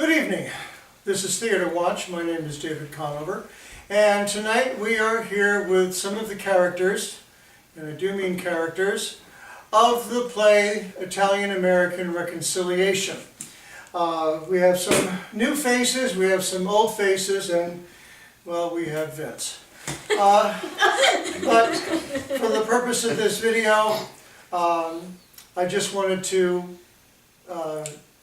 Good evening. This is Theater Watch. My name is David Conover, and tonight we are here with some of the characters, and I do mean characters, of the play Italian-American Reconciliation. We have some new faces, we have some old faces, and, well, we have Vince. But for the purpose of this video, I just wanted to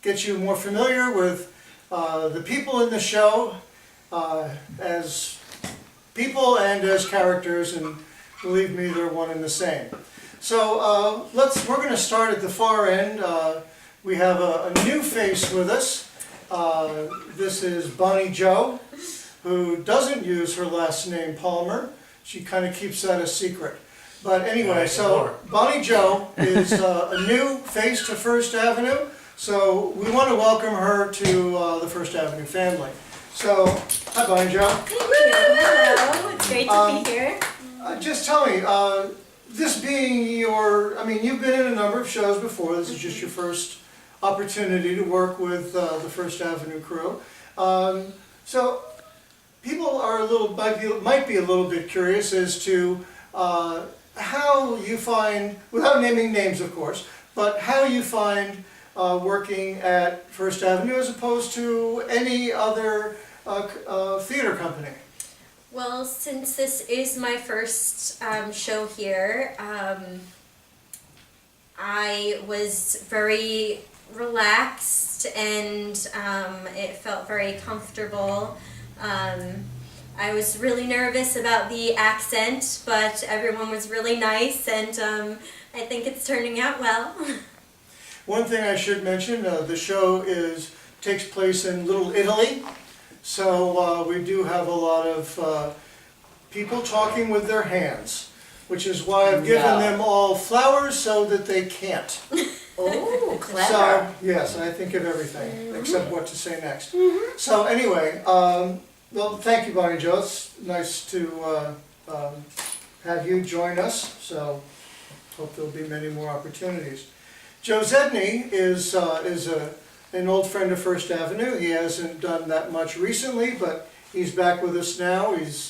get you more familiar with the people in the show as people and as characters, and believe me, they're one and the same. So we're going to start at the far end. We have a new face with us. This is Bonnie Jo, who doesn't use her last name Palmer. She kind of keeps that a secret. But anyway, so Bonnie Jo is a new face to First Avenue. So we want to welcome her to the First Avenue family. So, hi Bonnie Jo. Thank you. Hello. It's great to be here. Just tell me, this being your, you've been in a number of shows before. This is just your first opportunity to work with the First Avenue crew. So people are might be a little bit curious as to how you find, without naming names of course, but how you find working at First Avenue as opposed to any other theater company. Well, since this is my first show here, I was very relaxed and it felt very comfortable. I was really nervous about the accent, but everyone was really nice, and I think it's turning out well. One thing I should mention, the show takes place in Little Italy, so we do have a lot of people talking with their hands, which is why I've given them all flowers so that they can't. Oh, clever. So, yes, I think of everything except what to say next. So anyway, well, thank you, Bonnie Jo. It's nice to have you join us, so hope there'll be many more opportunities. Joe Zedny is an old friend of First Avenue. He hasn't done that much recently, but he's back with us now. He's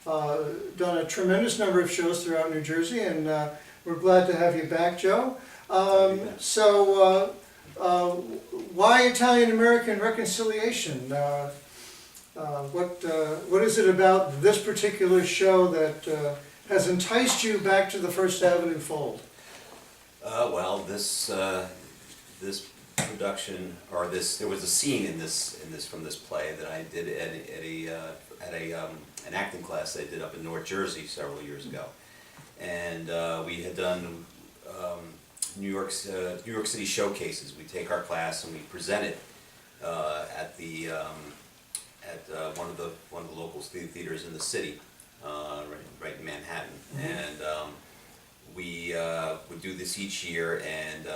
done a tremendous number of shows throughout New Jersey, and we're glad to have you back, Joe. Why Italian-American Reconciliation? What is it about this particular show that has enticed you back to the First Avenue fold? Well, this production, or there was a scene from this play that I did at an acting class I did up in North Jersey several years ago, and we had done New York City showcases. We take our class and we present it at one of the local theaters in the city, right in Manhattan, and we would do this each year, and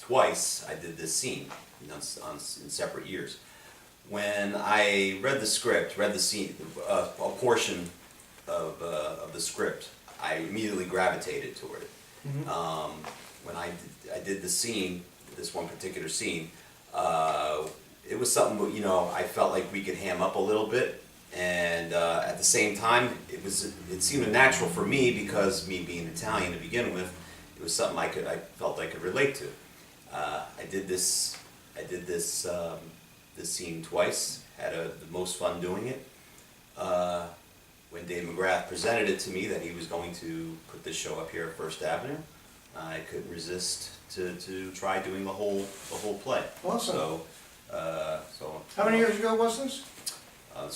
twice I did this scene in separate years. When I read the script, read the scene, a portion of the script, I immediately gravitated toward it. When I did the scene, this one particular scene, it was something, I felt like we could ham up a little bit, and at the same time, it seemed natural for me, because me being Italian to begin with, it was something I felt I could relate to. I did this scene twice. Had the most fun doing it. When Dave McGrath presented it to me that he was going to put this show up here at First Avenue, I couldn't resist to try doing the whole play. Awesome. So How many years ago was this?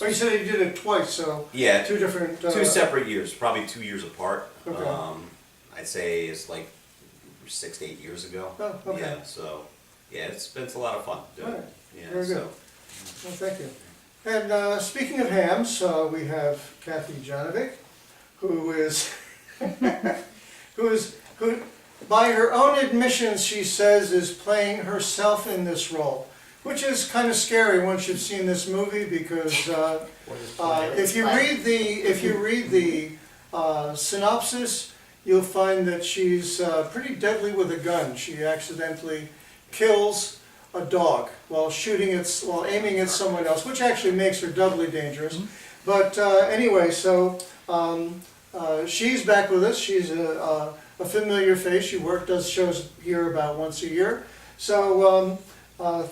You said you did it twice, so yeah, two different... two separate years, probably 2 years apart. Okay. I'd say it's like 6 to 8 years ago. Oh, okay. Yeah, so yeah, it's been a lot of fun. All right. Yeah, Very good. Well, thank you. And speaking of hams, we have Kathy Janovic, who by her own admission, she says, is playing herself in this role, which is kind of scary once you've seen this movie, because if you read the synopsis, you'll find that she's pretty deadly with a gun. She accidentally kills a dog while aiming at someone else, which actually makes her doubly dangerous. But anyway, so she's back with us. She's a familiar face. She does shows here about once a year. So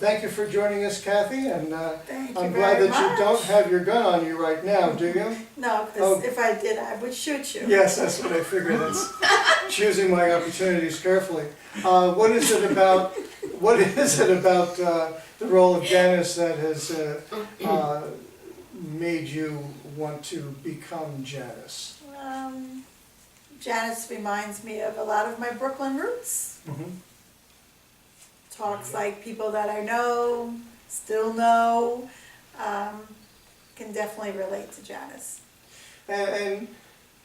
thank you for joining us, Kathy, and Thank I'm you glad very that you much. don't have your gun on you right now, do you? No, Oh. because if I did, I would shoot you. Yes, that's what I figured. It's choosing my opportunities carefully. What is it about the role of Janice that has made you want to become Janice? Janice reminds me of a lot of my Brooklyn roots. Talks like people that I know, still know. Can definitely relate to Janice. And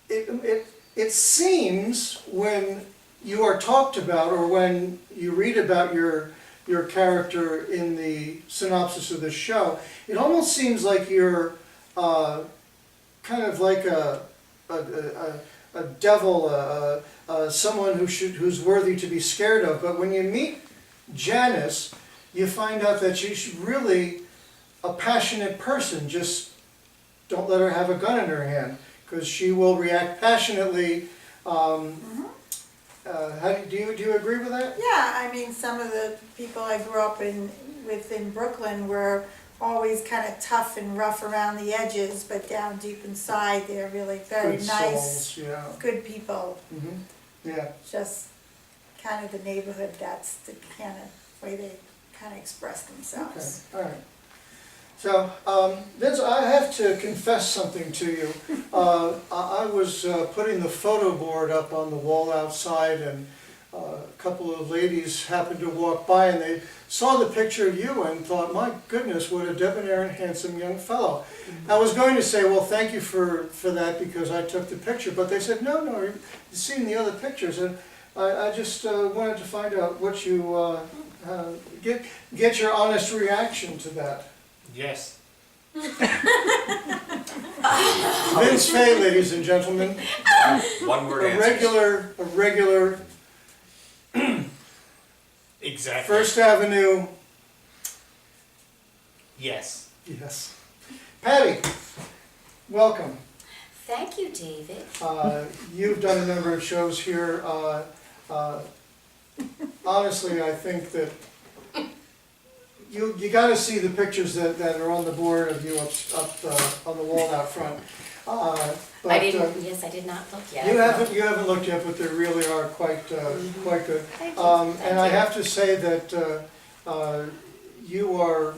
it seems when you are talked about, or when you read about your character in the synopsis of the show, it almost seems like you're kind of like a devil, someone who's worthy to be scared of. But when you meet Janice, you find out that she's really a passionate person. Just don't let her have a gun in her hand, because she will react passionately. Do you agree with that? Yeah, I mean, some of the people I grew up with in Brooklyn were always kind of tough and rough around the edges, but down deep inside, they're really very Good nice, souls, yeah. good people. Yeah. Just kind of the neighborhood, that's the kind of way they kind of express Okay. themselves. All right. So, Vince, I have to confess something to you. I was putting the photo board up on the wall outside, and a couple of ladies happened to walk by, and they saw the picture of you and thought, my goodness, what a debonair and handsome young fellow. I was going to say, well, thank you for that, because I took the picture, but they said, no, you've seen the other pictures. And I just wanted to find out what you, get your honest reaction to that. Yes. Vince Fay, ladies and gentlemen, One word a answers. regular Exactly. First Avenue, Yes. yes. Patty, welcome. Thank you, David. You've done a number of shows here. Honestly, I think that you got to see the pictures that are on the board of you up on the wall out front. But, I did not look yet. You haven't looked yet, but they really are quite good. Thank you. And I have to say that you are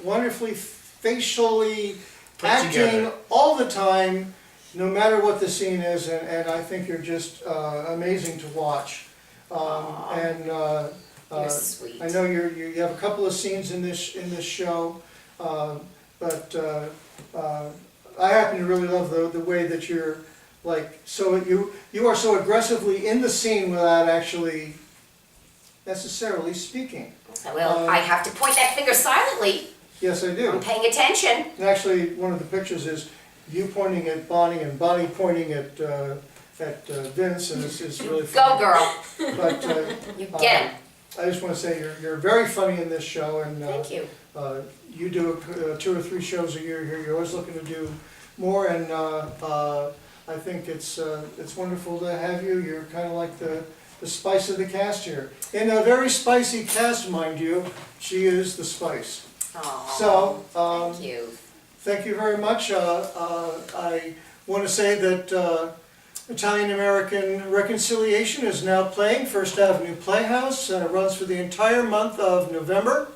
wonderfully facially Put acting together. all the time, no matter what the scene is, and I think you're just amazing to watch. You're sweet. I know you have a couple of scenes in this show, but I happen to really love the way that you're you are so aggressively in the scene without actually necessarily speaking. Well, I have to point that finger silently. Yes, I do. I'm paying attention. And actually, one of the pictures is you pointing at Bonnie and Bonnie pointing at Vince, and it's really funny. Go, girl. But You get him. I just want to say you're very funny in this show, and Thank you. you do 2 or 3 shows a year here. You're always looking to do more, and I think it's wonderful to have you. You're kind of like the spice of the cast here. In a very spicy cast, mind you, she is the spice. Aw, So, thank you. thank you very much. I want to say that Italian-American Reconciliation is now playing First Avenue Playhouse. It runs for the entire month of November.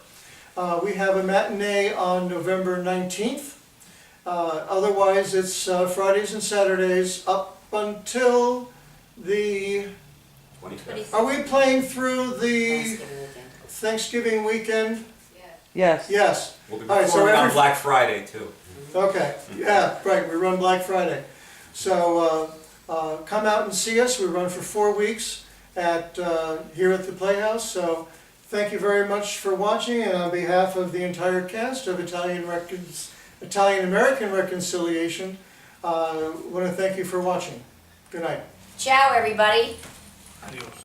We have a matinee on November 19th. Otherwise, it's Fridays and Saturdays up until the... 25th. Are we playing through the Thanksgiving weekend. Thanksgiving weekend? Yes. Yes. We'll be All right, so performing on every- Black Friday too. Okay, yeah, right, we run Black Friday. So come out and see us. We run for 4 weeks here at the Playhouse. So thank you very much for watching, and on behalf of the entire cast of Italian-American Reconciliation, I want to thank you for watching. Good night. Ciao, everybody. Adios.